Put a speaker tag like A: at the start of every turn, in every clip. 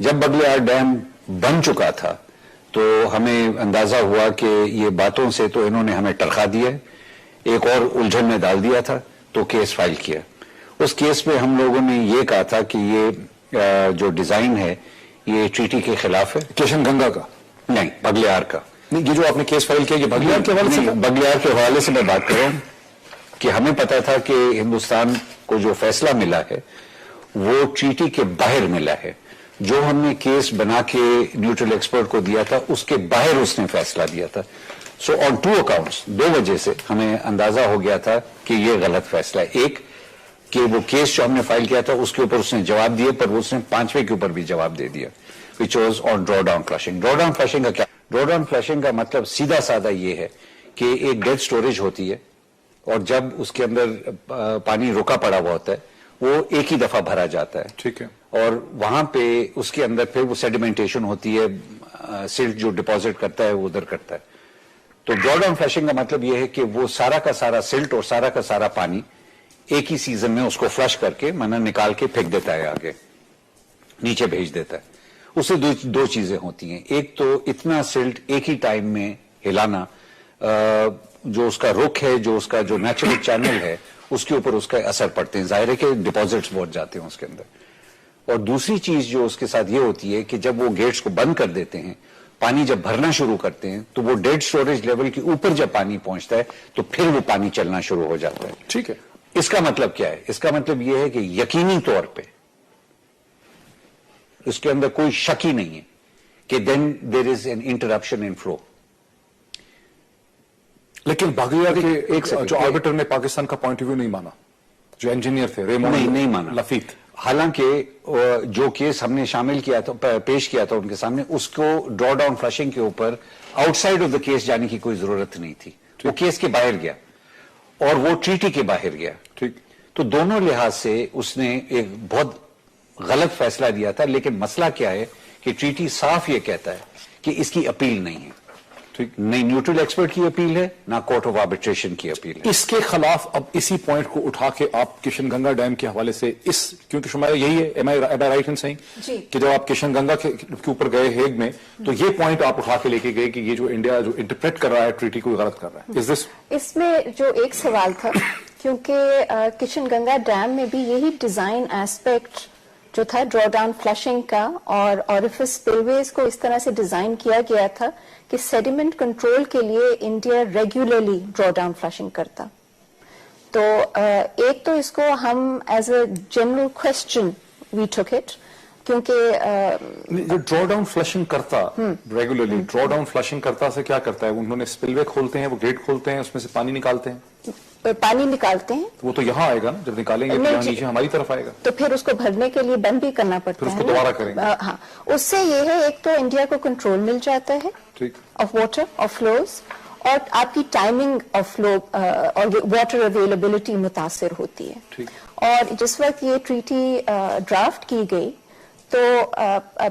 A: جب بغلیار ڈیم بن چکا تھا تو ہمیں اندازہ ہوا کہ یہ باتوں سے تو انہوں نے ہمیں ٹرخا دیا ہے، ایک اور الجھن میں ڈال دیا تھا، تو کیس فائل کیا. اس کیس میں ہم لوگوں نے یہ کہا تھا کہ یہ جو ڈیزائن ہے یہ ٹریٹی کے خلاف ہے.
B: کشن گنگا کا
A: نہیں، بغلیار کا.
B: نہیں، یہ جو آپ نے کیس فائل کیا یہ بغلیار کے حوالے سے تھا؟
A: بغلیار کے حوالے سے میں بات کر رہا ہوں کہ ہمیں پتا تھا کہ ہندوستان کو جو فیصلہ ملا ہے وہ ٹریٹی کے باہر ملا ہے. جو ہم نے کیس بنا کے نیوٹرل ایکسپرٹ کو دیا تھا اس کے باہر اس نے فیصلہ دیا تھا. سو آن 2 اکاؤنٹس، 2 وجہ سے ہمیں اندازہ ہو گیا تھا کہ یہ غلط فیصلہ ہے. ایک کہ وہ کیس جو ہم نے فائل کیا تھا اس کے اوپر اس نے جواب دیے، پر اس نے 5ویں کے اوپر بھی جواب دے دیا، which was on draw down flushing. draw down flushing کا کیا؟ draw down flushing کا مطلب سیدھا سادہ یہ ہے کہ ایک ڈیڈ سٹوریج ہوتی ہے اور جب اس کے اندر پانی رکا پڑا ہوا ہوتا ہے وہ ایک ہی دفعہ بھرا جاتا ہے.
B: ٹھیک ہے.
A: اور وہاں پہ اس کے اندر پھر وہ سیڈیمنٹیشن ہوتی ہے، سلٹ جو ڈپازٹ کرتا ہے وہ ادھر کرتا ہے. تو ڈرا ڈاؤن فلشنگ کا مطلب یہ ہے کہ وہ سارا کا سارا سلٹ اور سارا کا سارا پانی ایک ہی سیزن میں اس کو فلش کر کے نکال کے پھینک دیتا ہے، آگے نیچے بھیج دیتا ہے. اس سے دو چیزیں ہوتی ہیں. ایک تو اتنا سلٹ ایک ہی ٹائم میں ہلانا، جو اس کا رخ ہے، جو اس کا جو نیچرل چینل ہے اس کے اوپر اس کا اثر پڑتے ہیں. ظاہر ہے کہ ڈپازٹس بہت جاتے ہیں اس کے اندر. اور دوسری چیز جو اس کے ساتھ یہ ہوتی ہے کہ جب وہ گیٹس کو بند کر دیتے ہیں، پانی جب بھرنا شروع کرتے ہیں تو وہ ڈیڈ سٹوریج لیول کے اوپر جب پانی پہنچتا ہے تو پھر وہ پانی چلنا شروع ہو جاتا ہے.
B: ٹھیک ہے.
A: اس کا مطلب کیا ہے؟ اس کا مطلب یہ ہے کہ یقینی طور پہ اس کے اندر کوئی شک ہی نہیں ہے کہ then there is an interruption in flow.
B: لیکن بغلیار کے جو آربیٹر نے پاکستان کا پوائنٹ آف ویو نہیں مانا، جو انجینئر تھے
A: نہیں مانا
B: لفیق.
A: حالانکہ جو کیس ہم نے شامل کیا تھا، پیش کیا تھا ان کے سامنے، اس کو ڈرا ڈاؤن فلشنگ کے اوپر out side of the case جانے کی کوئی ضرورت نہیں تھی. وہ کیس کے باہر گیا اور وہ ٹریٹی کے باہر گیا.
B: ٹھیک.
A: تو دونوں لحاظ سے اس نے ایک بہت غلط فیصلہ دیا تھا. لیکن مسئلہ کیا ہے کہ ٹریٹی صاف یہ کہتا ہے کہ اس کی اپیل نہیں ہے. نہیں نیوٹرل ایکسپرٹ کی اپیل ہے، نہ کورٹ آف آربیٹریشن کی اپیل ہے. اس
B: کے خلاف اب اسی پوائنٹ کو اٹھا کے آپ کشن گنگا ڈیم کے حوالے سے کیونکہ شمار یہی ہے، ایم آئی رائٹ ان سیئنگ کہ جب آپ کشن گنگا کے اوپر گئے ہیگ میں تو یہ پوائنٹ آپ اٹھا کے لے کے گئے کہ یہ جو انڈیا جو انٹرپریٹ کر رہا ہے ٹریٹی کو غلط کر رہا ہے.
C: اس میں جو ایک سوال تھا کیونکہ کشن گنگا ڈیم میں بھی یہی ڈیزائن ایسپیکٹ جو تھا ڈرا ڈاؤن فلشنگ کا، اور اوریفس اسپلویز کو اس طرح سے ڈیزائن کیا گیا تھا کہ سیڈیمنٹ کنٹرول کے لیے India regularly draw down flushing کرتا. تو ایک تو اس کو ہم as a general question we tick it, کیونکہ
B: جو ڈرا ڈاؤن فلشنگ کرتا ریگولرلی، ڈرا ڈاؤن فلشنگ کرتا سے کیا کرتا ہے؟ انہوں نے اسپلوے کھولتے ہیں، وہ گیٹ کھولتے ہیں، اس میں سے پانی نکالتے ہیں.
C: پانی نکالتے ہیں
B: وہ تو یہاں آئے گا نا، جب نکالیں گے تو نیچے ہماری طرف آئے گا،
C: تو پھر اس کو بھرنے کے لیے بند بھی کرنا پڑتا ہے،
B: پھر اس کو دوبارہ کریں گے.
C: ہاں، اس سے یہ ہے ایک تو انڈیا کو کنٹرول مل جاتا ہے آف واٹر آف فلوز، اور آپ کی ٹائمنگ آف فلو اور واٹر اویلیبلٹی متاثر ہوتی ہے. اور جس وقت یہ ٹریٹی ڈرافٹ کی گئی تو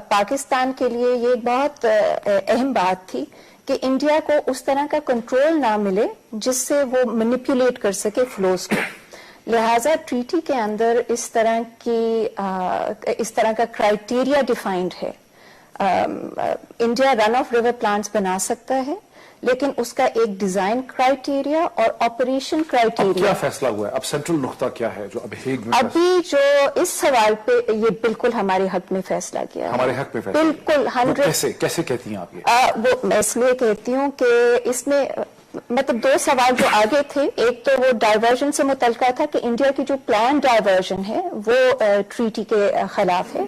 C: پاکستان کے لیے یہ بہت اہم بات تھی کہ انڈیا کو اس طرح کا کنٹرول نہ ملے جس سے وہ مینیپولیٹ کر سکے فلوز کو. لہذا ٹریٹی کے اندر اس طرح کا کرائٹیریا ڈیفائنڈ ہے. India run of river plants بنا سکتا ہے، لیکن اس کا ایک ڈیزائن کرائٹیریا اور آپریشن کرائٹیریا.
B: کیا فیصلہ ہوا ہے اب؟ سینٹرل نقطہ کیا ہے جو اب ہیگ میں
C: ابھی جو اس سوال پہ یہ بالکل ہمارے حق میں فیصلہ کیا،
B: ہمارے حق میں فیصلہ
C: بالکل 100.
B: کیسے کہتی ہیں آپ یہ؟
C: وہ میں اس لیے کہتی ہوں کہ اس میں مطلب 2 سوال جو آگے تھے، ایک تو وہ ڈائیورژن سے متعلقہ تھا کہ انڈیا کی جو پلان ڈائیورژن ہے وہ ٹریٹی کے خلاف ہے،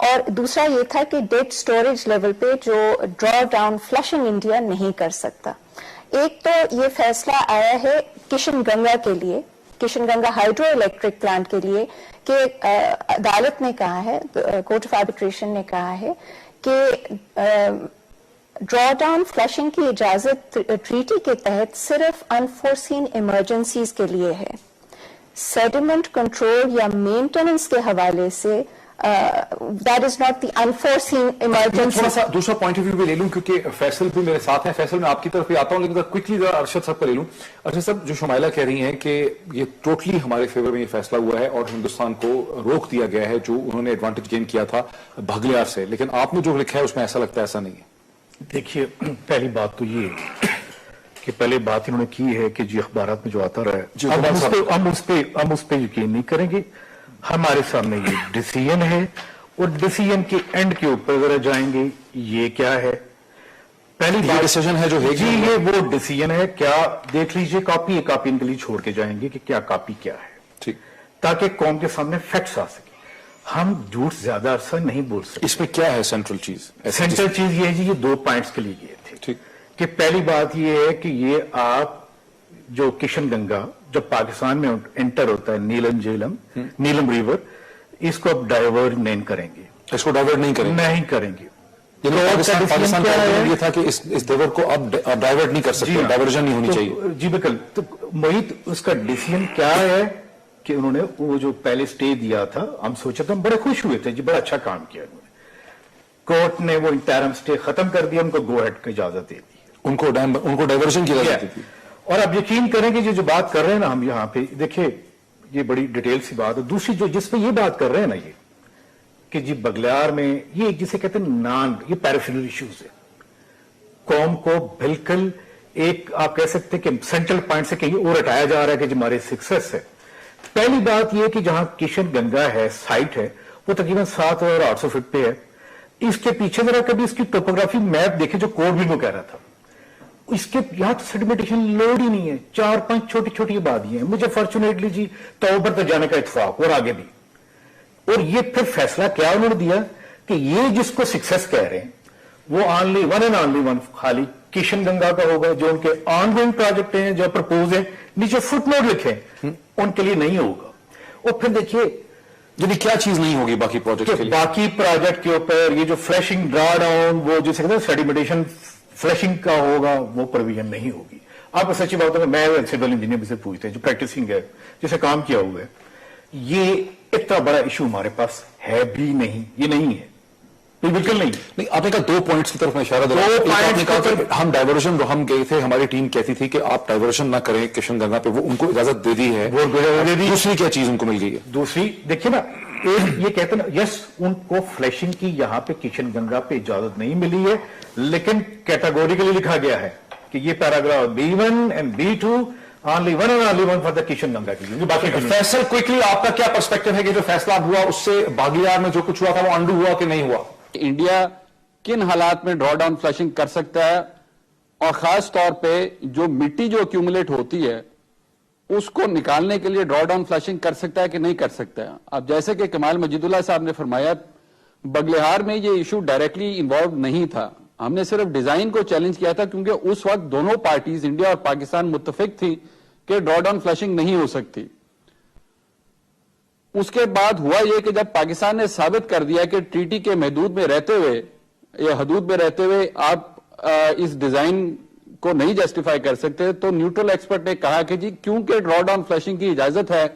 C: اور دوسرا یہ تھا کہ ڈیڈ سٹوریج لیول پہ جو ڈرا ڈاؤن فلشنگ انڈیا نہیں کر سکتا. ایک تو یہ فیصلہ آیا ہے کشن گنگا کے لیے، Kishan Ganga hydro electric plant کے لیے، کہ عدالت نے کہا ہے، کورٹ آف آربیٹریشن نے کہا ہے کہ ڈرا ڈاؤن فلشنگ کی اجازت ٹریٹی کے تحت صرف انفورسین ایمرجنسیز کے لیے ہے. سیڈیمنٹ کنٹرول یا مینٹیننس کے حوالے سے that is not the unforeseen emergency.
B: تھوڑا سا دوسرا پوائنٹ آف ویو بھی لے لوں کیونکہ فیصل بھی میرے ساتھ ہیں. فیصل میں آپ کی طرف بھی آتا ہوں لیکن کوئکلی ارشد صاحب کو لے لوں. ارشد صاحب, جو شمائلہ کہہ رہی ہیں کہ یہ ٹوٹلی ہمارے فیور میں یہ فیصلہ ہوا ہے اور ہندوستان کو روک دیا گیا ہے جو انہوں نے ایڈوانٹیج گین کیا تھا بھگلیار سے, لیکن آپ نے جو لکھا ہے اس میں ایسا لگتا ہے ایسا نہیں ہے.
D: دیکھیے, پہلی بات تو یہ کہ پہلے بات انہوں نے کی ہے کہ جی اخبارات میں جو آتا رہا ہے ہم اس پہ یقین نہیں کریں گے. ہمارے سامنے یہ ڈیسیژن ہے اور ڈیسیژن کے اینڈ کے اوپر ذرا جائیں گے. یہ کیا ہے, پہلی بات
B: ڈیسیژن ہے جو ہے
D: جی یہ وہ ڈیسیژن ہے. کیا دیکھ لیجئے کاپی ان کے لیے چھوڑ کے جائیں گے کہ کیا کاپی کیا ہے,
B: ٹھیک,
D: تاکہ قوم کے سامنے فیکٹس آ سکے. ہم جھوٹ زیادہ عرصہ نہیں بول سکتے.
B: اس میں کیا ہے سینٹرل چیز؟
D: سینٹرل چیز یہ ہے جی, یہ 2 پوائنٹس کے لیے گئے تھے.
B: ٹھیک,
D: کہ پہلی بات یہ ہے کہ یہ آپ جو کشن گنگا جب پاکستان میں انٹر ہوتا ہے نیلم ریور, اس کو اب ڈائیورٹ نہیں کریں گے.
B: اس کو ڈائیورٹ نہیں کریں
D: گے.
B: پاکستان کا یہ تھا کہ اس ریور کو اب ڈائیورٹ نہیں کر سکتے, ڈائیورژن نہیں ہونی چاہیے.
D: جی بالکل. تو محیط اس کا ڈیسیژن کیا ہے کہ انہوں نے وہ جو پہلے سٹے دیا تھا, ہم سوچا تھا, ہم بڑے خوش ہوئے تھے جی, بڑا اچھا کام کیا انہوں نے. کورٹ نے وہ انٹرم سٹے ختم کر دیا, ان کو گو ہیڈ کی اجازت دے دی,
B: ان کو ڈائیورژن کی اجازت دی تھی.
D: اور اب یقین کریں کہ جو بات کر رہے ہیں نا ہم یہاں پہ, دیکھیں یہ بڑی ڈیٹیل سی بات ہے. دوسری جو جس پہ یہ بات کر رہے ہیں نا یہ کہ جی بگلیار میں یہ جسے کہتے ہیں یہ پیرافینل ایشوز ہے. قوم کو بالکل ایک آپ کہہ سکتے کہ سینٹرل پوائنٹ سے کہیں اور ہٹایا جا رہا ہے کہ جو ہمارے سکسیس ہے. پہلی بات یہ کہ جہاں کشن گنگا ہے سائٹ ہے وہ تقریباً 7,800 فٹ پہ ہے. اس کے پیچھے ذرا کبھی اس کی ٹوپوگرافی میپ دیکھیں جو کوڈ بھی وہ کہہ رہا تھا. اس کے یہاں تو سیڈیمیٹیشن لوڈ ہی نہیں ہے, 4-5 چھوٹی چھوٹی آبادیاں ہیں. مجھے فارچونیٹلی جی توبر تک جانے کا اتفاق اور آگے بھی. اور یہ پھر فیصلہ کیا انہوں نے دیا کہ یہ جس کو سکسیس کہہ رہے ہیں وہ only one خالی کشن گنگا کا ہوگا. جو ان کے آن گوئنگ پروجیکٹ ہیں جو پرپوز ہیں نیچے فٹ نوٹ لکھیں ان کے لیے نہیں ہوگا. اور پھر دیکھیے
B: یعنی کیا چیز نہیں ہوگی باقی پروجیکٹ کے لیے؟
D: باقی پروجیکٹ کے اوپر یہ جو فلیشنگ ڈرا ڈاؤن وہ جسے کہتے ہیں سیڈیمیٹیشن فلیشنگ کا ہوگا وہ پروویژن نہیں ہوگی. آپ کو سچی بات ہے, میں سول انجینئر بھی سے پوچھتے ہیں جو پریکٹسنگ ہے جسے کام کیا ہوا ہے, یہ اتنا بڑا ایشو ہمارے پاس ہے بھی نہیں, یہ نہیں ہے بالکل نہیں.
B: آپ نے کہا 2 پوائنٹس کی طرف میں اشارہ دیا. ہم ڈائیورژن ہم گئے تھے, ہماری ٹیم کہتی تھی کہ آپ ڈائیورژن نہ کریں کشن گنگا پہ, وہ ان کو اجازت دے دی ہے. دوسری کیا چیز ان کو مل گئی ہے؟
D: دوسری دیکھیے نا, یہ کہتے ہیں یس ان کو فلیشنگ کی یہاں پہ کشن گنگا پہ اجازت نہیں ملی ہے, لیکن کیٹاگوریکلی لکھا گیا ہے کہ یہ paragraph B1 and B2 only one for the Kishan Ganga کی.
B: فیصل کوئکلی آپ کا کیا پرسپیکٹو ہے کہ جو فیصلہ ہوا اس سے باگلیار میں جو کچھ ہوا تھا وہ انڈو ہوا کہ نہیں ہوا؟
E: انڈیا کن حالات میں ڈرا ڈاؤن فلشنگ کر سکتا ہے, اور خاص طور پہ جو مٹی جو ایکیومولیٹ ہوتی ہے اس کو نکالنے کے لیے ڈرا ڈاؤن فلشنگ کر سکتا ہے کہ نہیں کر سکتا ہے. اب جیسے کہ کمال مجید اللہ صاحب نے فرمایا, بگلیہار میں یہ ایشو ڈائریکٹلی انوالو نہیں تھا, ہم نے صرف ڈیزائن کو چیلنج کیا تھا کیونکہ اس وقت دونوں پارٹیز انڈیا اور پاکستان متفق تھی کہ ڈرا ڈاؤن فلشنگ نہیں ہو سکتی. اس کے بعد ہوا یہ کہ جب پاکستان نے ثابت کر دیا کہ ٹریٹی کے محدود میں رہتے ہوئے یا حدود میں رہتے ہوئے آپ اس ڈیزائن کو نہیں جسٹیفائی کر سکتے, تو نیوٹرل ایکسپرٹ نے کہا کہ جی کیونکہ ڈرا ڈاؤن فلشنگ کی اجازت ہے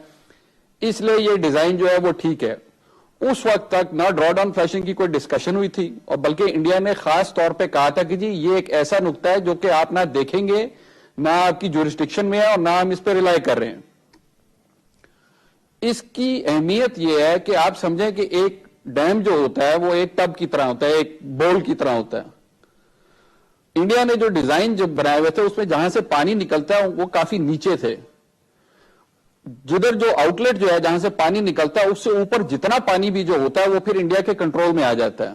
E: اس لیے یہ ڈیزائن جو ہے وہ ٹھیک ہے. اس وقت تک نہ ڈرا ڈاؤن فلشنگ کی کوئی ڈسکشن ہوئی تھی, اور بلکہ انڈیا نے خاص طور پہ کہا تھا کہ جی یہ ایک ایسا نقطہ ہے جو کہ آپ نہ دیکھیں گے, نہ آپ کی جورسڈکشن میں ہے, اور نہ ہم اس پہ ریلائی کر رہے ہیں. اس کی اہمیت یہ ہے کہ آپ سمجھیں کہ ایک ڈیم جو ہوتا ہے وہ ایک ٹب کی طرح ہوتا ہے, ایک بول کی طرح ہوتا ہے. انڈیا نے جو ڈیزائن جو بنائے ہوئے تھے اس میں جہاں سے پانی نکلتا ہے وہ کافی نیچے تھے, جدھر جو آؤٹ لیٹ جو ہے جہاں سے پانی نکلتا ہے اس سے اوپر جتنا پانی بھی جو ہوتا ہے وہ پھر انڈیا کے کنٹرول میں آ جاتا ہے.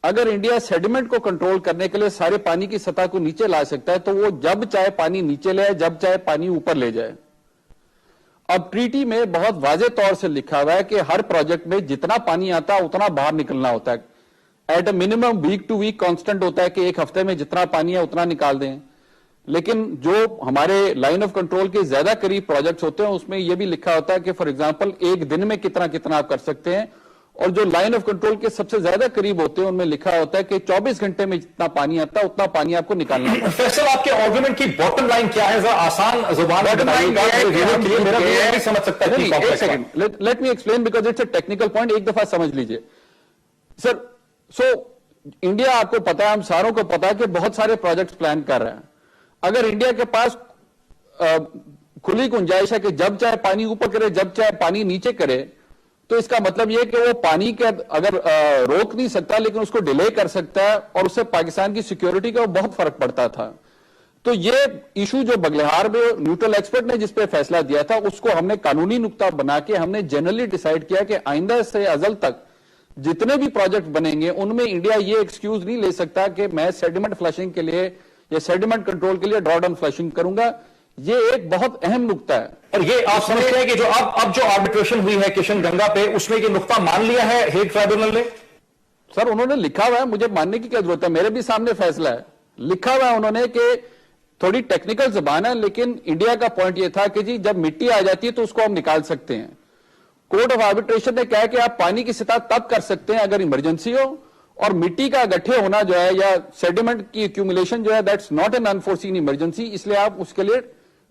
E: اگر انڈیا سیڈیمنٹ کو کنٹرول کرنے کے لیے سارے پانی کی سطح کو نیچے لا سکتا ہے تو وہ جب چاہے پانی نیچے لے, جب چاہے پانی اوپر لے جائے. اب ٹریٹی میں بہت واضح طور سے لکھا ہوا ہے کہ ہر پروجیکٹ میں جتنا پانی آتا ہے اتنا باہر نکلنا ہوتا ہے. At a minimum week to week constant ہوتا ہے کہ ایک ہفتے میں جتنا پانی ہے اتنا نکال دیں. لیکن جو ہمارے لائن آف کنٹرول کے زیادہ قریب پروجیکٹس ہوتے ہیں اس میں یہ بھی لکھا ہوتا ہے کہ فار ایگزامپل ایک دن میں کتنا آپ کر سکتے ہیں, اور جو لائن آف کنٹرول کے سب سے زیادہ قریب ہوتے ہیں ان میں لکھا ہوتا ہے کہ 24 گھنٹے میں جتنا پانی آتا ہے اتنا پانی آپ کو نکالنا ہے.
B: فیصل آپ کے آرگومنٹ کی باٹم لائن کیا ہے؟ ذرا آسان زبان میں بتائیے گا، میرا نہیں سمجھ سکتا.
E: ایک second, let me explain because it's a technical point. ایک دفعہ سمجھ لیجئے سر. سو انڈیا، آپ کو پتا ہے، ہم ساروں کو پتا ہے کہ بہت سارے پروجیکٹس پلان کر رہے ہیں. اگر انڈیا کے پاس کھلی گنجائش ہے کہ جب چاہے پانی اوپر کرے جب چاہے پانی نیچے کرے، تو اس کا مطلب یہ کہ وہ پانی کے اگر روک نہیں سکتا لیکن اس کو ڈیلے کر سکتا ہے، اور اس سے پاکستان کی سیکیورٹی کا بہت فرق پڑتا تھا. تو یہ ایشو جو بغلہار میں نیوٹرل ایکسپرٹ نے جس پہ فیصلہ دیا تھا، اس کو ہم نے قانونی نقطہ بنا کے ہم نے جنرلی ڈیسائیڈ کیا کہ آئندہ سے ازل تک جتنے بھی پروجیکٹ بنیں گے ان میں انڈیا یہ ایکسکیوز نہیں لے سکتا کہ میں سیڈیمنٹ فلشنگ کے لیے یا سیڈیمنٹ کنٹرول کے لیے ڈرا ڈاؤن فلشنگ کروں گا. یہ ایک بہت اہم نقطہ ہے.
B: اور یہ آپ سمجھتے ہیں کہ جو اب جو آربیٹریشن ہوئی ہے کشن گنگا پہ، اس میں یہ نقطہ مان لیا ہے ہیگ ٹرائبونل نے؟
E: سر انہوں نے لکھا ہوا ہے، مجھے ماننے کی کیا ضرورت ہے، میرے بھی سامنے فیصلہ ہے. لکھا ہوا ہے انہوں نے کہ تھوڑی ٹیکنیکل زبان ہے، لیکن انڈیا کا پوائنٹ یہ تھا کہ جی جب مٹی آ جاتی ہے تو اس کو ہم نکال سکتے ہیں. کورٹ آف آربیٹریشن نے کہا کہ آپ پانی کی سطح تب کر سکتے ہیں اگر ایمرجنسی ہو، اور مٹی کا گٹھے ہونا جو ہے یا سیڈیمنٹ کی ایکیومولیشن جو ہے that's not an enforcing emergency, اس لیے آپ اس کے لیے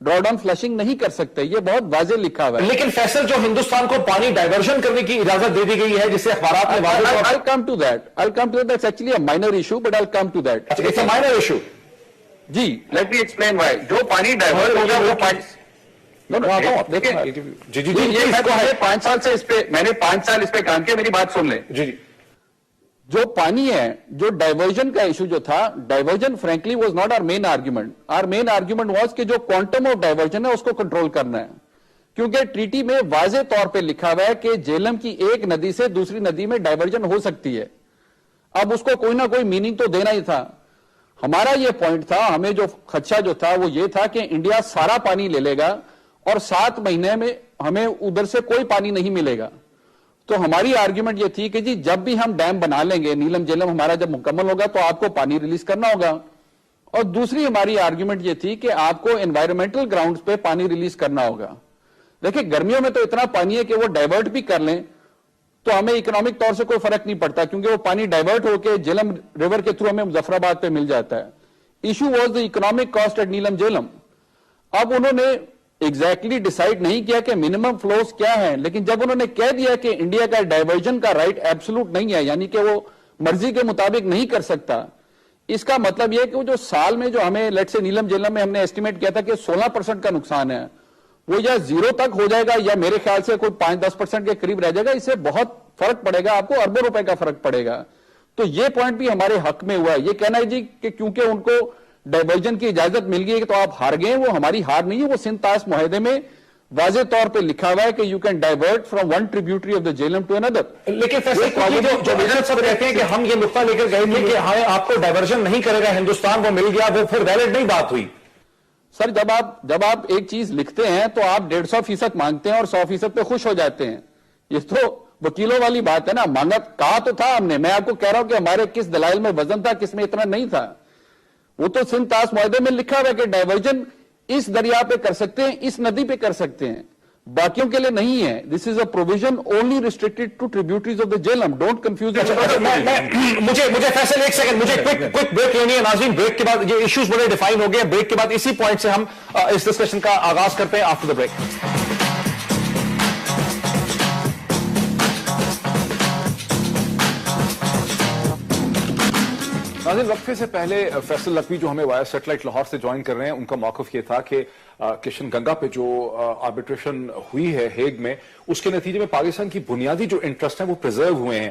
E: ڈرا ڈاؤن فلشنگ نہیں کر سکتے. یہ بہت واضح لکھا ہوا ہے.
B: لیکن فیصل جو ہندوستان کو پانی ڈائیورژن کرنے کی اجازت دے دی گئی ہے جسے اخبارات میں واضح
E: I'll come to that. That's actually a minor issue, but I'll come to that.
B: It's a minor issue.
E: جی
F: لیٹ می ایکسپلین وائی. جو پانی ڈائیورٹ ہو گیا وہ پانی دیکھیں
B: جی جی
F: یہ میں 5 سال سے اس پہ میں نے 5 سال اس پہ کام کیا. میری بات سن لیں.
B: جی جی
E: جو پانی ہے، جو ڈائیورژن کا ایشو جو تھا، diversion frankly was not our main argument. Our main argument was کہ جو کوانٹم آف ڈائیورژن ہے اس کو کنٹرول کرنا ہے، کیونکہ ٹریٹی میں واضح طور پہ لکھا ہوا ہے کہ جیلم کی ایک ندی سے دوسری ندی میں ڈائیورژن ہو سکتی ہے. اب اس کو کوئی نہ کوئی میننگ تو دینا ہی تھا. ہمارا یہ پوائنٹ تھا، ہمیں جو خدشہ جو تھا وہ یہ تھا کہ انڈیا سارا پانی لے لے گا اور 7 مہینے میں ہمیں ادھر سے کوئی پانی نہیں ملے گا. تو ہماری آرگیومنٹ یہ تھی کہ جی جب بھی ہم ڈیم بنا لیں گے، نیلم جیلم ہمارا جب مکمل ہوگا تو آپ کو پانی ریلیز کرنا ہوگا. اور دوسری ہماری آرگیومنٹ یہ تھی کہ آپ کو انوائرمنٹل گراؤنڈز پہ پانی ریلیز کرنا ہوگا. دیکھیں گرمیوں میں تو اتنا پانی ہے کہ وہ ڈائیورٹ بھی کر لیں تو ہمیں اکنامک طور سے کوئی فرق نہیں پڑتا، کیونکہ وہ پانی ڈائیورٹ ہو کے جیلم ریور کے تھرو ہمیں مظفر آباد پہ مل جاتا ہے. Issue was the economic cost at Neelum Jhelum. اب انہوں نے ایگزیکٹلی ڈیسائیڈ نہیں کیا کہ منیمم فلوز کیا ہیں، لیکن جب انہوں نے کہہ دیا کہ انڈیا کا ڈائیورژن کا رائٹ ایبسولوٹ نہیں ہے، یعنی کہ وہ مرضی کے مطابق نہیں کر سکتا، اس کا مطلب یہ کہ وہ جو سال میں جو ہمیں لیٹ سے نیلم جیلم میں ہم نے ایسٹیمیٹ کیا تھا کہ 16% کا نقصان ہے، وہ یا 0 تک ہو جائے گا یا میرے خیال سے کوئی 5-10% کے قریب رہ جائے گا. اس سے بہت فرق پڑے گا، آپ کو اربوں روپے کا فرق پڑے گا. تو یہ پوائنٹ بھی ہمارے حق میں ہوا ہے. یہ کہنا ہے جی کہ کیونکہ ان کو ڈائیورژن کی اجازت مل گئی ہے تو آپ ہار گئے، وہ ہماری ہار نہیں ہے. وہ سندھ طاس معاہدے میں واضح طور پہ لکھا ہوا ہے کہ you can divert from one tributary of the Jhelum to اندر.
B: لیکن فیصل جو وزیر صاحب کہتے ہیں کہ ہم یہ نقطہ لے کر گئے تھے کہ ہاں آپ کو ڈائیورژن نہیں کرے گا ہندوستان، وہ مل گیا، وہ پھر ویلڈ نہیں بات ہوئی.
E: سر جب آپ ایک چیز لکھتے ہیں تو آپ 150% مانگتے ہیں اور 100% پہ خوش ہو جاتے ہیں. یہ تو وکیلوں والی بات ہے نا. مانگا کہا تو تھا ہم نے، میں آپ کو کہہ رہا ہوں کہ ہمارے کس دلائل میں وزن تھا، کس میں اتنا نہیں تھا. وہ تو سندھ طاس معاہدے میں لکھا ہوا ہے کہ ڈائیورژن اس دریا پہ کر سکتے ہیں، اس ندی پہ کر سکتے ہیں، باقیوں کے لیے نہیں ہے. This is a provision only restricted to tributaries of the Jhelum. Don't confuse.
B: مجھے فیصل ایک سیکنڈ، مجھے کوئک بریک لینی ہے ناظرین. بریک کے بعد یہ ایشوز بڑے ڈیفائن ہو گئے. بریک کے بعد اسی پوائنٹ سے ہم اس ڈسکشن کا آغاز کرتے ہیں آفٹر دا بریک. ناظرین وقفے سے پہلے فیصل لکھوی جو ہمیں وائر سیٹلائٹ لاہور سے جوائن کر رہے ہیں، ان کا موقف یہ تھا کہ کشن گنگا پہ جو آربیٹریشن ہوئی ہے ہیگ میں، اس کے نتیجے میں پاکستان کی بنیادی جو انٹرسٹ ہیں وہ پریزرو ہوئے ہیں.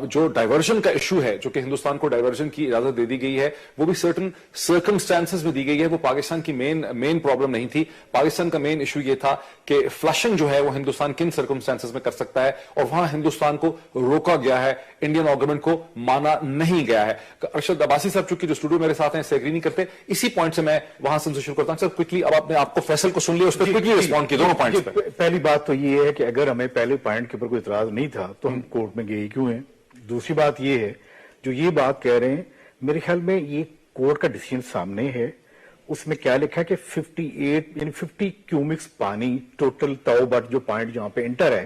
B: جو ڈائیورژن کا ایشو ہے، جو کہ ہندوستان کو ڈائیورژن کی اجازت دے دی گئی ہے، وہ بھی سرٹن سرکمسٹانسز میں دی گئی ہے. وہ پاکستان کی مین پرابلم نہیں تھی. پاکستان کا مین ایشو یہ تھا کہ فلشنگ جو ہے وہ ہندوستان کن سرکمسٹانسز میں کر سکتا ہے، اور وہاں ہندوستان کو روکا گیا ہے، انڈین آرگومنٹ کو مانا نہیں گیا ہے. ارشد عباسی صاحب چونکہ جو اسٹوڈیو میرے ساتھ ہیں اس سے ایگری نہیں کرتے، اسی پوائنٹ سے میں وہاں سے شروع کرتا ہوں. سر کوئکلی اب آپ کو فیصل کو سن لیا، اس پہ کوئکلی ریسپونڈ کیے دونوں پوائنٹس پہ.
D: پہلی بات تو یہ ہے کہ اگر ہمیں پہلے پوائنٹ کے اوپر کوئی اعتراض نہیں تھا تو ہم کورٹ میں گئے کیوں ہیں. دوسری بات یہ ہے جو یہ بات کہہ رہے ہیں، میرے خیال میں یہ کورٹ کا ڈیسیژن سامنے ہے. اس میں کیا لکھا ہے کہ 58 یعنی 50 کیومکس پانی ٹوٹل تاؤ بٹ جو پوائنٹ جہاں پہ انٹر ہے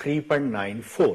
D: 3.94,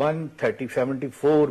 D: 174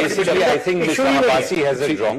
A: Basically, I think Mr. Abbasi has it wrong.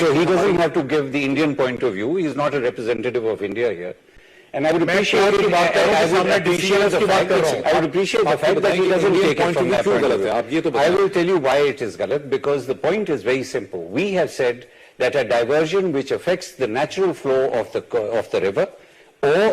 A: So he doesn't have to give the Indian point of view. He is not a representative of India here. And I would appreciate the fact that he doesn't take it from that point of view. I will tell you why it is galat, because the point is very simple. We have said that a diversion which affects the natural flow of the river or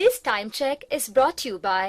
G: This time check is brought to you by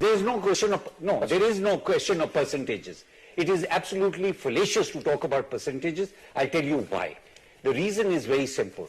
A: There is no question of percentages. It is absolutely fallacious to talk about percentages. I'll tell you why. The reason is very simple.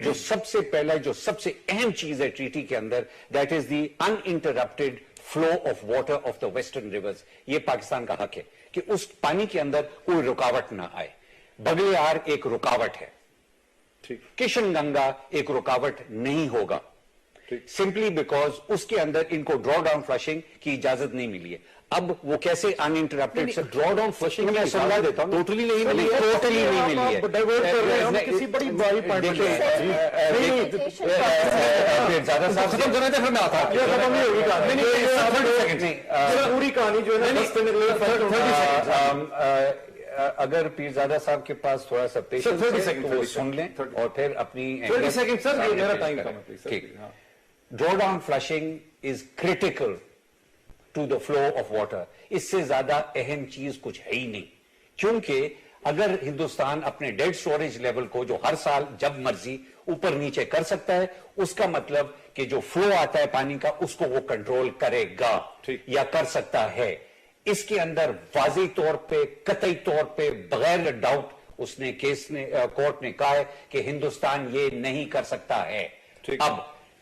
F: جو سب سے پہلا جو سب سے اہم چیز ہے treaty کے اندر that is the uninterrupted flow of water of the western rivers. یہ پاکستان کا حق ہے کہ اس پانی کے اندر کوئی رکاوٹ نہ آئے. بغلیار ایک رکاوٹ ہے, کشن گنگا ایک رکاوٹ نہیں ہوگا, سمپلی بیکاز اس کے اندر ان کو ڈرا ڈاؤن فلشنگ کی اجازت نہیں ملی ہے. اب وہ کیسے انانٹرپٹیڈ سے
B: ڈرا ڈاؤن فلشنگ
F: میں سمجھا دیتا ہوں,
B: ٹوٹلی نہیں ملی ہے,
F: ٹوٹلی نہیں ملی ہے.
D: کسی بڑی بڑی
F: زیادہ صاحب
B: ختم کرنے تھے پھر میں آتا
D: پوری کہانی جو ہے
F: اگر پیرزادہ صاحب کے پاس تھوڑا سا پیشنس ہے تو وہ سن لیں اور پھر اپنی draw down flushing is critical to the flow of water. اس سے زیادہ اہم چیز کچھ ہے ہی نہیں, کیونکہ اگر ہندوستان اپنے ڈیڈ سٹوریج لیول کو جو ہر سال جب مرضی اوپر نیچے کر سکتا ہے, اس کا مطلب کہ جو فلو آتا ہے پانی کا اس کو وہ کنٹرول کرے گا یا کر سکتا ہے. اس کے اندر واضح طور پہ قطعی طور پہ بغیر ڈاؤٹ اس نے کیس نے کورٹ نے کہا ہے کہ ہندوستان یہ نہیں کر سکتا ہے. اب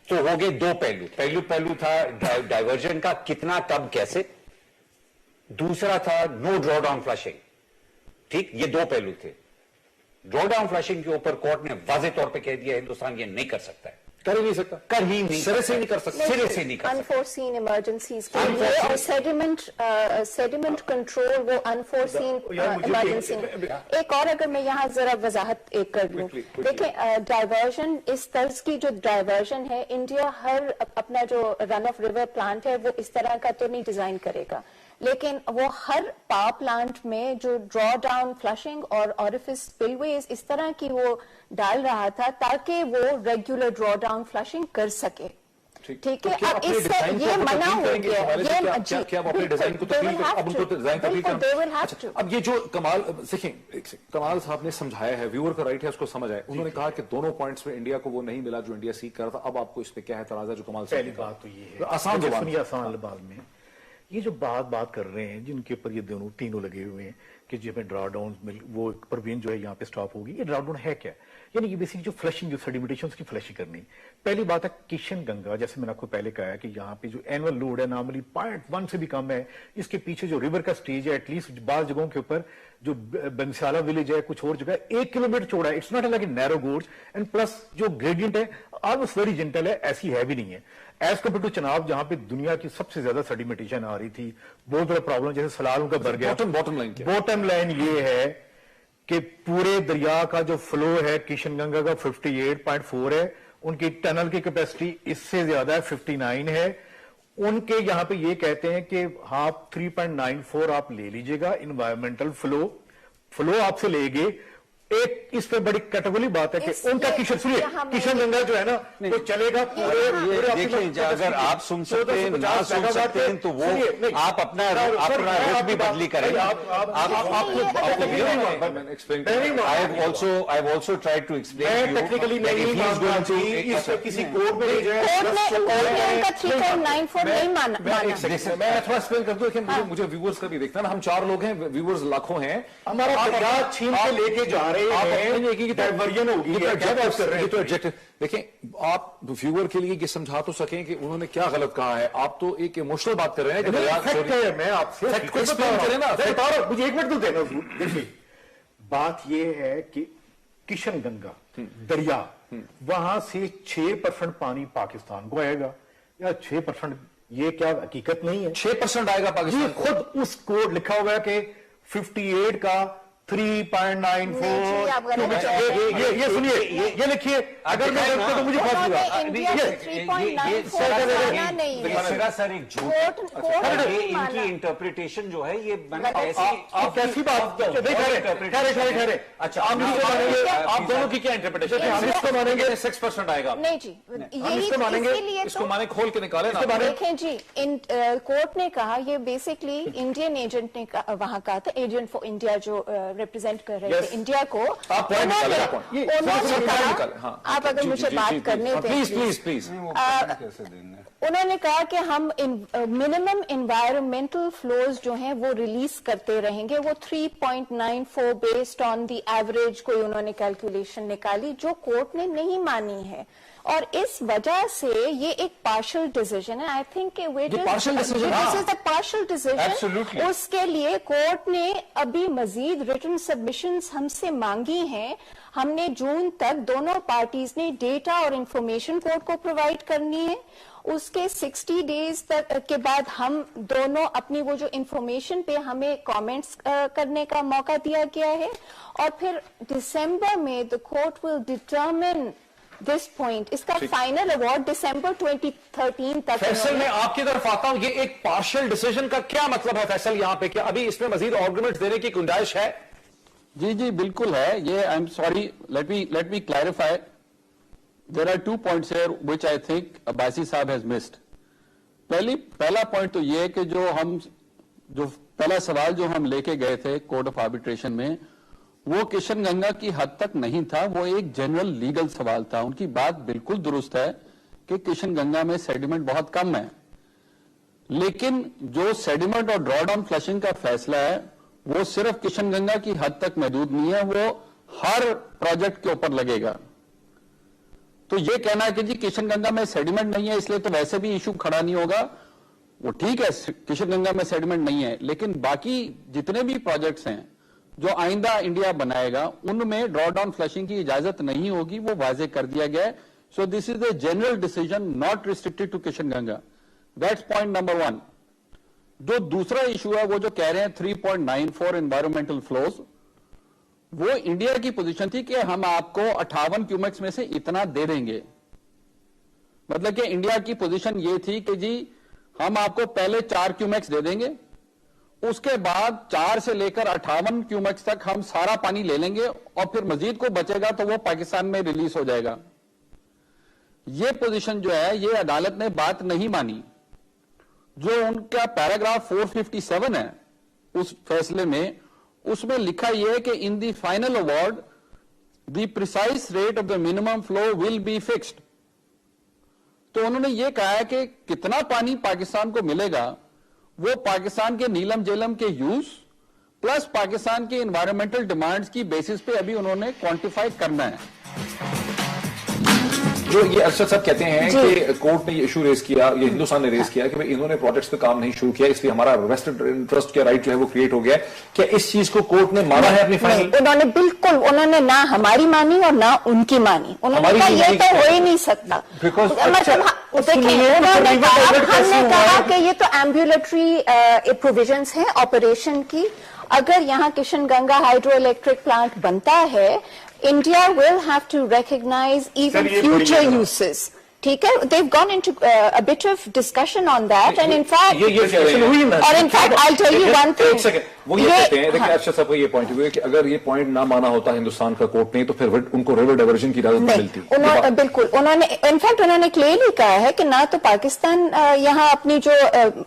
F: تو ہو گئے دو پہلو تھا ڈائیورژن کا, کتنا کب کیسے, دوسرا تھا نو ڈرا ڈاؤن فلشنگ. ٹھیک, یہ دو پہلو تھے. ڈرا ڈاؤن فلشنگ کے اوپر کورٹ نے واضح طور پہ کہہ دیا ہندوستان یہ نہیں کر سکتا ہے,
B: کر ہی نہیں سکتا,
F: کر ہی نہیں,
B: سرے سے نہیں کر سکتا,
F: سرے سے نہیں کر سکتا.
C: انفورسین ایمرجنسیز کے لیے اور سیڈیمنٹ کنٹرول وہ انفورسین ایمرجنسی. ایک اور اگر میں یہاں ذرا وضاحت ایک کر لوں, دیکھیں ڈائیورژن اس طرز کی جو ڈائیورژن ہے, انڈیا ہر اپنا جو رن آف ریور پلانٹ ہے وہ اس طرح کا تو نہیں ڈیزائن کرے گا, لیکن وہ ہر پاور پلانٹ میں جو ڈرا ڈاؤن فلشنگ اور اوریفس سپل ویز اس طرح کی وہ ڈال رہا تھا تاکہ وہ ریگولر ڈرا ڈاؤن فلشنگ کر سکے. ٹھیک ہے, اب اس سے یہ منع ہو گیا.
B: اب یہ جو کمال دیکھیں, کمال صاحب نے سمجھایا ہے, ویور کا رائٹ ہے اس کو سمجھ آئے. انہوں نے کہا کہ دونوں پوائنٹس میں انڈیا کو وہ نہیں ملا جو انڈیا سیکھ کر رہا تھا. اب آپ کو اس پہ کیا اعتراض ہے جو کمال صاحب؟
D: پہلی بات تو یہ ہے آسان لباس میں یہ جو بات کر رہے ہیں جن کے اوپر یہ دونوں تینوں لگے ہوئے ہیں کہ جس میں ڈرا ڈاؤن وہ پروین جو ہے یہاں پہ سٹاپ ہوگی. یہ ڈرا ڈاؤن ہے کیا؟ یعنی یہ بیسک جو فلشنگ جو سیڈیمیٹیشن کی فلشنگ کرنی. پہلی بات ہے کشن گنگا, جیسے میں نے آپ کو پہلے کہا ہے کہ یہاں پہ جو اینول لوڈ ہے نارملی 0.1 سے بھی کم ہے. اس کے پیچھے جو ریور کا سٹیج ہے ایٹ لیسٹ بعض جگہوں کے اوپر جو بنسالہ ولیج ہے کچھ اور جگہ 1 کلومیٹر چوڑا ہے. It's not like narrow gorge and plus جو گریڈینٹ ہے آلموسٹ ویری جنٹل ہے, ایسی ہے بھی نہیں ہے ایز کمپیئر ٹو چناب جہاں پہ دنیا کی سب سے زیادہ سیڈیمیٹیشن آ رہی تھی. بہت بڑا پرابلم جیسے سلال کا بھر گیا. باٹم لائن یہ ہے کہ پورے دریا کا جو فلو ہے کشن گنگا کا 58.4 ہے, ان کی ٹنل کی کیپیسٹی اس سے زیادہ ہے 59 ہے. ان کے یہاں پہ یہ کہتے ہیں کہ آپ 3.94 آپ لے لیجئے گا انوائرمنٹل فلو آپ سے لے گے. ایک اس پہ بڑی کیٹیگوری بات ہے کہ ان کا کشن گنگا جو ہے نا وہ چلے گا
F: دیکھیں, اگر آپ سن سکتے ہیں نہ سن سکتے ہیں تو وہ آپ اپنا رخ بھی بدلی کریں.
D: کسی کورٹ میں
B: میں تھوڑا ایکسپلین کر دوں کہ مجھے ویورز کا بھی دیکھنا نا, ہم 4 لوگ ہیں, ویورز لاکھوں ہیں.
D: ہمارا چھین کے لے کے جا رہے
B: دیکھیں آپ ویور کے لیے یہ سمجھا تو سکیں کہ انہوں نے کیا غلط کہا ہے. آپ تو ایک ایموشنل بات کر رہے ہیں کہ
D: میں آپ سے مجھے 1 منٹ تو دینا. دیکھیے بات یہ ہے کہ کشن گنگا دریا وہاں سے 6% پانی پاکستان کو آئے گا یا 6%, یہ کیا حقیقت نہیں ہے
B: 6% آئے گا پاکستان.
D: خود اس کو لکھا ہوا ہے کہ 58 کا 3.94 یہ سنیے, یہ لکھیے اگر میں دیکھتا تو مجھے پھنس
F: گا. سر ایک جھوٹ, ان کی انٹرپریٹیشن جو ہے یہ
D: آپ کیسی بات ٹھہرے. اچھا آپ دونوں کی کیا انٹرپریٹیشن ہے؟ ہم اس کو مانیں گے 6% آئے گا.
C: نہیں جی,
D: ہم اس کو مانیں گے,
B: اس کو مانے کھول کے نکالے.
C: دیکھیں جی, کورٹ نے کہا یہ بیسکلی انڈین ایجنٹ نے وہاں کہا تھا, ایجنٹ فار انڈیا جو ریپرزینٹ کر رہے تھے انڈیا کو، آپ اگر مجھے بات کرنے دیں، انہوں نے کہا کہ ہم منیمم انوائرمنٹل فلوز جو ہیں وہ ریلیز کرتے رہیں گے. وہ 3.94 بیسڈ آن دی ایوریج کوئی انہوں نے کیلکولیشن نکالی جو کورٹ نے نہیں مانی ہے، اور اس وجہ سے یہ ایک پارشل ڈیسیژن ہے. آئی تھنک پارشل ڈیسیژن اس کے لیے کورٹ نے ابھی مزید ریٹن سبمیشنز ہم سے مانگی ہیں. ہم نے جون تک دونوں پارٹیز نے ڈیٹا اور انفارمیشن کورٹ کو پرووائڈ کرنی ہے. اس کے 60 days تک کے بعد ہم دونوں اپنی وہ جو انفارمیشن پہ ہمیں کامنٹس کرنے کا موقع دیا گیا ہے، اور پھر دسمبر میں the court will determine this point. اس کا فائنل ایوارڈ دسمبر 2013 تک.
B: فیصل میں آپ کی طرف آتا ہوں، یہ ایک پارشل ڈیسیژن کا کیا مطلب ہے فیصل یہاں پہ؟ کیا ابھی اس میں مزید آرگومنٹ دینے کی گنجائش ہے؟
E: جی بالکل ہے. یہ I am sorry, let me clarify. There are 2 points here which I think Abbasi صاحب has missed. پہلا پوائنٹ تو یہ کہ جو پہلا سوال جو ہم لے کے گئے تھے کورٹ آف آربیٹریشن میں، وہ کشن گنگا کی حد تک نہیں تھا، وہ ایک جنرل لیگل سوال تھا. ان کی بات بالکل درست ہے کہ کشن گنگا میں سیڈیمنٹ بہت کم ہے، لیکن جو سیڈیمنٹ اور ڈرا ڈاؤن فلشنگ کا فیصلہ ہے وہ صرف کشن گنگا کی حد تک محدود نہیں ہے، وہ ہر پروجیکٹ کے اوپر لگے گا. تو یہ کہنا ہے کہ جی کشن گنگا میں سیڈیمنٹ نہیں ہے اس لیے تو ویسے بھی ایشو کھڑا نہیں ہوگا، وہ ٹھیک ہے کشن گنگا میں سیڈیمنٹ نہیں ہے، لیکن باقی جتنے بھی پروجیکٹس ہیں جو آئندہ انڈیا بنائے گا ان میں ڈرا ڈاؤن فلشنگ کی اجازت نہیں ہوگی، وہ واضح کر دیا گیا ہے. So this is a general decision not restricted to Kishan Ganga. That's point number 1. جو دوسرا ایشو ہے وہ جو کہہ رہے ہیں 3.94 انوائرمنٹل فلوز، وہ انڈیا کی پوزیشن تھی کہ ہم آپ کو 58 کیومکس میں سے اتنا دے دیں گے. مطلب کہ انڈیا کی پوزیشن یہ تھی کہ جی ہم آپ کو پہلے 4 کیومکس دے دیں گے، اس کے بعد 4 سے لے کر 58 کیومکس تک ہم سارا پانی لے لیں گے، اور پھر مزید کو بچے گا تو وہ پاکستان میں ریلیز ہو جائے گا. یہ پوزیشن جو ہے یہ عدالت نے بات نہیں مانی. جو ان کا پیراگراف 457 ہے اس فیصلے میں، اس میں لکھا یہ ہے کہ in the final award the precise rate of the minimum flow will be fixed. تو انہوں نے یہ کہا ہے کہ کتنا پانی پاکستان کو ملے گا وہ پاکستان کے نیلم جیلم کے یوز پلس پاکستان کے انوائرمنٹل ڈیمانڈز کی بیسس پہ ابھی انہوں نے کوانٹیفائی کرنا ہے.
B: جو یہ ارشد صاحب کہتے ہیں کہ کورٹ نے یہ ایشو ریز کیا، یہ ہندوستان نے ریز کیا کہ انہوں نے پروجیکٹس پہ کام نہیں شروع کیا، اس لیے ہمارا ویسٹڈ انٹرسٹ کا رائٹ جو ہے وہ کریٹ ہو گیا. کیا اس چیز کو کورٹ نے مانا ہے اپنی فائنل؟
C: انہوں نے بالکل، انہوں نے نہ ہماری مانی اور نہ ان کی مانی. انہوں نے کہا یہ تو ہو ہی نہیں سکتا. انہوں نے کہا کہ یہ تو ایمبیولیٹری پروویژنس ہیں آپریشن کی. اگر یہاں Kishan Ganga hydro electric plant بنتا ہے، India will have to recognize even future uses. ٹھیک ہے، they've gone into a bit of discussion on that, and in fact, اور in fact I'll tell you one thing.
B: ایک second, وہ یہ کہتے ہیں، دیکھیں ارشد صاحب کا یہ پوائنٹ ہوئے کہ اگر یہ پوائنٹ نہ مانا ہوتا ہندوستان کا کورٹ نے تو پھر ان کو ریور ڈائیورژن کی اجازت نہیں ملتی.
C: بالکل، انہوں نے انفیکٹ انہوں نے کلیئرلی کہا ہے کہ نہ تو پاکستان یہاں اپنی جو،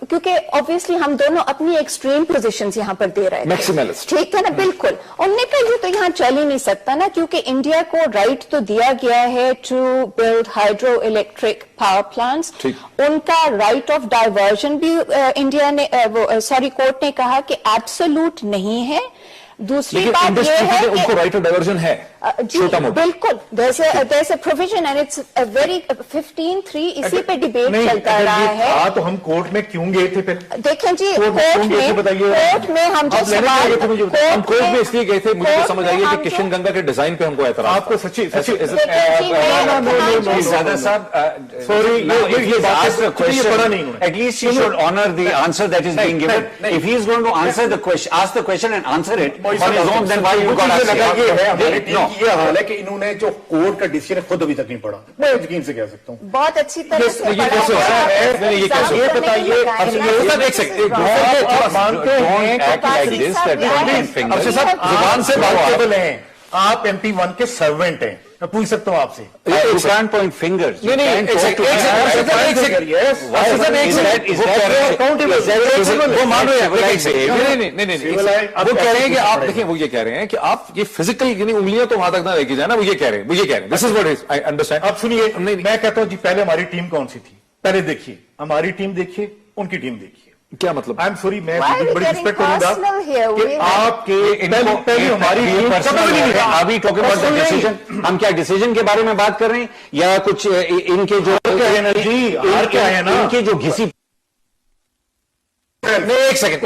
C: کیونکہ obviously ہم دونوں اپنی ایکسٹریم پوزیشنز یہاں پر دے رہے ہیں، ٹھیک ہے نا. بالکل، انہوں نے کہا یہ تو یہاں چل ہی نہیں سکتا نا، کیونکہ انڈیا کو رائٹ تو دیا گیا ہے to build hydro electric power plants. ان کا رائٹ آف ڈائیورژن بھی انڈیا نے کورٹ نے کہا کہ ایبسولوٹ نہیں ہے. دوسری بات یہ ہے کہ
B: ان کو رائٹ آف ڈائیورژن ہے.
C: جی بالکل، there's a provision and it's a very 15(3) اسی پہ ڈیبیٹ چلتا رہا ہے.
D: تو ہم کورٹ میں کیوں گئے تھے پھر؟
C: دیکھیں جی، کورٹ میں ہم جو سوال
B: کورٹ میں اس لیے گئے تھے، مجھے سمجھ آئیے کہ کشن گنگا کے ڈیزائن پہ ہم کو اعتراض. آپ کو سچی
F: زیادہ صاحب at least he should honor the answer that is being given. If he is going to answer the question, ask the question and answer it on his own, then why you got asked?
D: یہ حال ہے کہ انہوں نے جو court کا decision خود ابھی تک نہیں پڑھا. میں یقین سے کہہ سکتا ہوں
C: بہت اچھی طرح سے
B: یہ بتائیے دیکھ سکتے
D: زبان سے بات ہیں. آپ MP1 کے سرونٹ ہیں، میں پوچھ سکتا ہوں آپ سے.
F: You can't point fingers. You can't talk to
D: وہ مان رہے ہیں.
B: وہ کہہ رہے ہیں کہ آپ دیکھیں وہ یہ کہہ رہے ہیں کہ آپ یہ فزیکل یعنی انگلیاں تو وہاں تک نہ لے کے جائیں نا, وہ یہ کہہ رہے ہیں دس is what is I understand.
D: اب سنیے, میں کہتا ہوں جی پہلے ہماری ٹیم کون سی تھی, پہلے دیکھیے ہماری ٹیم, دیکھیے ان کی ٹیم دیکھیے.
B: کیا مطلب؟
D: آئی ایم سوری, میں بڑی رسپیکٹ کروں گا کہ آپ کے پہلے ہماری
F: ابھی ٹاکنگ اباؤٹ دی ڈیسیژن, ہم کیا ڈیسیژن کے بارے میں بات کر رہے ہیں یا کچھ ان کے جو ان کے جو گھسی
D: ایک سیکنڈ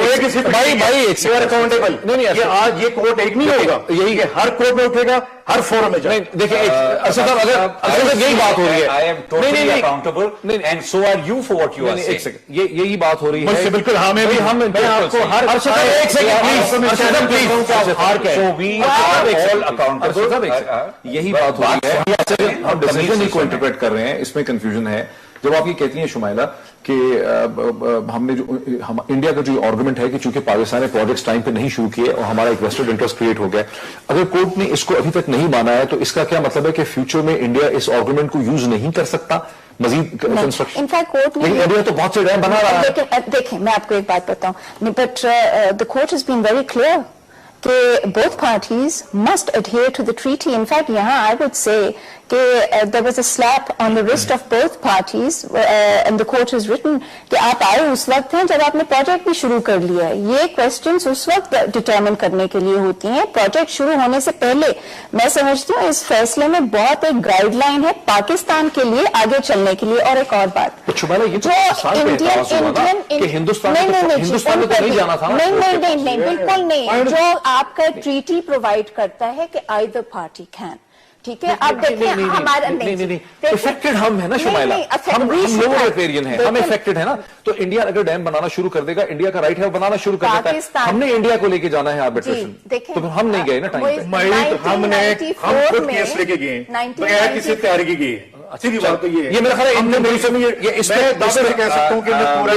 D: بھائی اکاؤنٹیبل نہیں, آج یہ کوٹ ایک نہیں ہوگا, یہی کہ ہر کوٹ میں اٹھے گا, ہر فورم میں جائے.
B: دیکھیں اگر یہی بات ہو رہی ہے,
F: and so are you for what you are seeing.
B: ایک سیکنڈ, یہی بات ہو رہی ہے
D: بالکل. ہم آپ کو ہر
B: یہی بات ہو رہی ہے. ہم ڈیسیژن کو انٹرپریٹ کر رہے ہیں, اس میں کنفیوژن ہے. جب آپ یہ کہتی ہیں شمائلہ کہ ہم نے جو انڈیا کا جو آرگومنٹ ہے کہ چونکہ پاکستان نے پروجیکٹس ٹائم پہ نہیں شروع کیے اور ہمارا ایک ویسٹڈ انٹرسٹ کریٹ ہو گیا, اگر کورٹ نے اس کو ابھی تک نہیں مانا ہے تو اس کا کیا مطلب ہے کہ فیوچر میں انڈیا اس آرگومنٹ کو یوز نہیں کر سکتا مزید کنسٹرکشن؟
C: انفیکٹ کورٹ نے,
B: لیکن انڈیا تو بہت سے ڈیم بنا رہا ہے.
C: دیکھیں میں آپ کو ایک بات بتاؤں, but the court has been very clear کہ both parties must adhere to the treaty. In fact, یہاں I would say کہ there was a slap on the wrist of both parties and the court has written کہ آپ آئے اس وقت ہیں جب آپ نے پروجیکٹ بھی شروع کر لیا ہے. یہ questions اس وقت ڈٹرمن کرنے کے لیے ہوتی ہیں, پروجیکٹ شروع ہونے سے پہلے. میں سمجھتی ہوں اس فیصلے میں بہت ایک گائیڈ لائن ہے پاکستان کے لیے آگے چلنے کے لیے. اور ایک اور بات,
B: ہندوستان میں تو نہیں جانا تھا.
C: نہیں بالکل نہیں. جو آپ کا ٹریٹی پرووائڈ کرتا ہے کہ either party can, ٹھیک ہے. آپ دیکھیں ہمارا
B: افیکٹڈ ہم ہے نا شمائلہ, ہم لوگ ریپیرین ہیں, ہم افیکٹڈ ہے نا. تو انڈیا اگر ڈیم بنانا شروع کر دے گا, انڈیا کا رائٹ ہے بنانا شروع کر دیتا ہے. ہم نے انڈیا کو لے کے جانا ہے آربیٹریشن, تو ہم نہیں گئے نا ٹائم پہ.
D: ہم خود کیس لے کے گئے بغیر کسی تیاری کی گئے. سیدھی بات تو یہ میرا خیال ہے اس پہ کہہ سکتا ہوں کہ میں پورا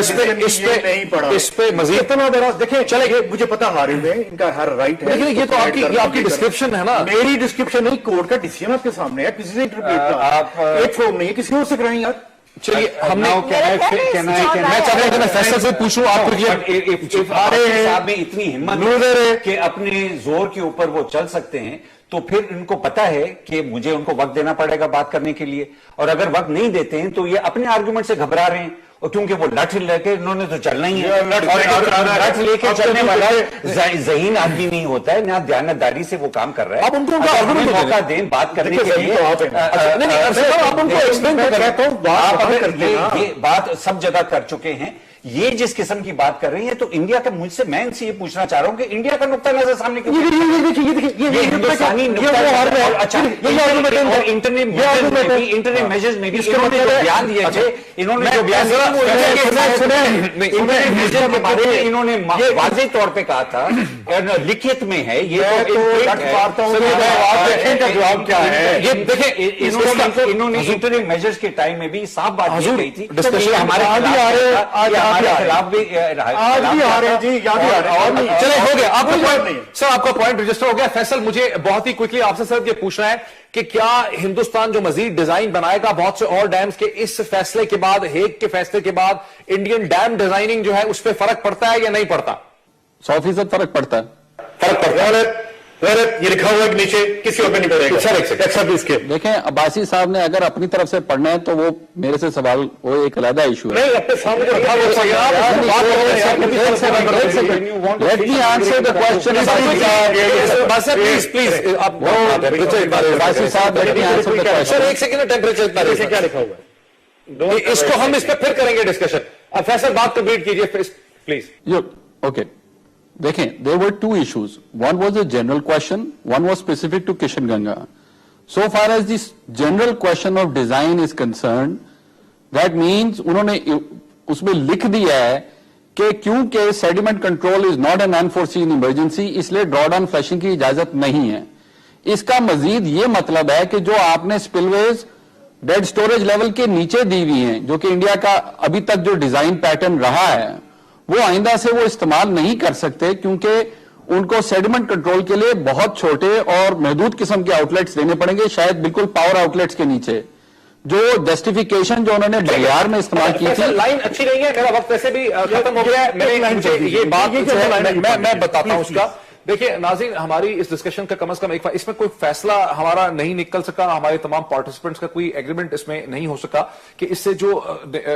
D: نہیں پڑھا اس پہ مزید اتنا بڑا. دیکھیں چلے گئے, مجھے پتا ہمارے میں ان کا ہر رائٹ ہے.
B: لیکن یہ تو آپ کی ڈسکرپشن ہے نا,
D: میری ڈسکرپشن نہیں, کورٹ کا ڈیسیژن آپ کے سامنے ہے. کسی سے انٹرپریٹ ایک فارم نہیں ہے, کسی اور سے کرائیں یار.
B: چلیے ہم نے میں چاہتا ہوں کہ میں فیصل سے پوچھوں آپ کو
F: صاحب میں اتنی ہمت ہے کہ اپنے زور کے اوپر وہ چل سکتے ہیں, تو پھر ان کو پتا ہے کہ مجھے ان کو وقت دینا پڑے گا بات کرنے کے لیے, اور اگر وقت نہیں دیتے ہیں تو یہ اپنے آرگومنٹ سے گھبرا رہے ہیں. اور کیونکہ وہ لٹ لے کے انہوں نے تو چلنا ہی ہے, لٹ لے کے چلنے والا ذہین آدمی نہیں ہوتا ہے, نہ دیانتداری سے وہ کام کر رہا ہے.
B: آپ ان کو
F: موقع دیں بات کرنے کے لیے. یہ بات سب جگہ کر چکے ہیں. یہ جس قسم کی بات کر رہی ہیں تو انڈیا کا, مجھ سے میں ان سے یہ پوچھنا چاہ رہا ہوں کہ انڈیا کا نقطہ نظر سامنے کیوں ہندوستانی انٹرنیٹ میجرز میں بھی انہوں نے جو بیان دیے تھے, انہوں نے جو بیان کے بارے میں انہوں نے واضح طور پہ کہا تھا, لکھت میں ہے یہ. انہوں نے انٹرنیٹ میجرز کے ٹائم میں بھی صاف بات کی گئی تھی ہمارے خلاف بھی
B: چلے ہو گیا. سر آپ کا پوائنٹ رجسٹر ہو گیا. فیصل مجھے بہت ہی کوئکلی آپ سے سر یہ پوچھنا ہے کہ کیا ہندوستان جو مزید ڈیزائن بنائے گا بہت سے اور ڈیمز کے, اس فیصلے کے بعد, ہیگ کے فیصلے کے بعد انڈین ڈیم ڈیزائننگ جو ہے اس پہ فرق پڑتا ہے یا نہیں پڑتا؟
E: 100% فرق پڑتا ہے.
D: یہ لکھا ہوا ہے نیچے, کسی اور پہ نہیں پڑے گا.
E: دیکھیں عباسی صاحب نے اگر اپنی طرف سے پڑھنا ہے تو وہ میرے سے سوال, وہ ایک علیحدہ ایشو ہے. Let me answer the question. Abbasi صاحب let me answer the question.
B: سر ایک سیکنڈ, ٹیمپریچر کیا لکھا ہوا ہے اس کو ہم اس پہ پھر کریں گے ڈسکشن. اب فیصل بات کمپلیٹ کیجیے پلیز.
E: اوکے دیکھیں, there were two issues. One was a general question, one was specific to Kishan Ganga. So far as this general question of design is concerned, that means انہوں نے اس میں لکھ دیا ہے کہ کیونکہ sediment control is not an unforeseen emergency, اس لیے ڈرا down flashing کی اجازت نہیں ہے. اس کا مزید یہ مطلب ہے کہ جو آپ نے سپلویز ڈیڈ سٹوریج لیول کے نیچے دی ہوئی ہیں, جو کہ انڈیا کا ابھی تک جو ڈیزائن پیٹرن رہا ہے, وہ آئندہ سے وہ استعمال نہیں کر سکتے, کیونکہ ان کو سیڈیمنٹ کنٹرول کے لیے بہت چھوٹے اور محدود قسم کے آؤٹ لیٹس دینے پڑیں گے، شاید بالکل پاور آؤٹ لیٹس کے نیچے. جو جسٹیفیکیشن جو انہوں نے بغیار میں استعمال کی تھی،
B: لائن اچھی نہیں ہے، میرا وقت ویسے بھی ختم ہو گیا ہے. یہ بات میں بتاتا ہوں اس کا. دیکھیں ناظرین، ہماری اس ڈسکشن کا کم از کم اس میں کوئی فیصلہ ہمارا نہیں نکل سکا، ہمارے تمام پارٹیسپینٹس کا کوئی ایگریمنٹ اس میں نہیں ہو سکا کہ اس سے جو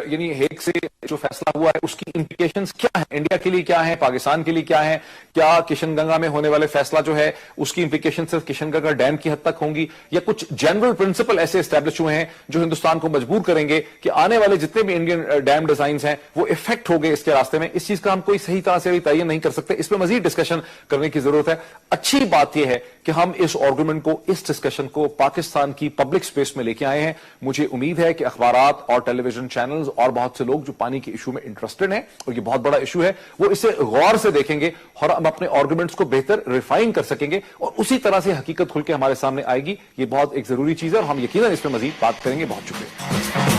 B: یعنی ہیگ سے جو فیصلہ ہوا ہے اس کی امپلیکیشنز کیا ہیں، انڈیا کے لیے کیا ہیں، پاکستان کے لیے کیا ہیں، کیا کشن گنگا میں ہونے والے فیصلہ جو ہے اس کی امپلیکیشن صرف کشن گنگا ڈیم کی حد تک ہوں گی، یا کچھ جنرل پرنسپل ایسے اسٹیبلش ہوئے ہیں جو ہندوستان کو مجبور کریں گے کہ آنے والے جتنے بھی انڈین ڈیم ڈیزائنز ہیں وہ افیکٹ ہو گئے اس کے راستے میں. اس چیز کا ہم کوئی صحیح طرح سے تعین نہیں کر سکتے، اس پہ مزید ڈسکشن کرنے کی ضرورت ہے. اچھی بات یہ ہے کہ ہم اس آرگومنٹ کو، اس ڈسکشن کو پاکستان کی پبلک سپیس میں لے کے آئے ہیں. مجھے امید ہے کہ اخبارات اور ٹیلی ویژن چینلز اور بہت سے لوگ جو پانی کے ایشو میں انٹرسٹڈ ہیں، اور یہ بہت بڑا ایشو ہے، وہ اسے غور سے دیکھیں گے اور ہم اپنے آرگومنٹس کو بہتر ریفائن کر سکیں گے، اور اسی طرح سے حقیقت کھل کے ہمارے سامنے آئے گی. یہ بہت ایک ضروری چیز ہے اور ہم یقیناً اس پہ مزید بات کریں گے. بہت شکریہ.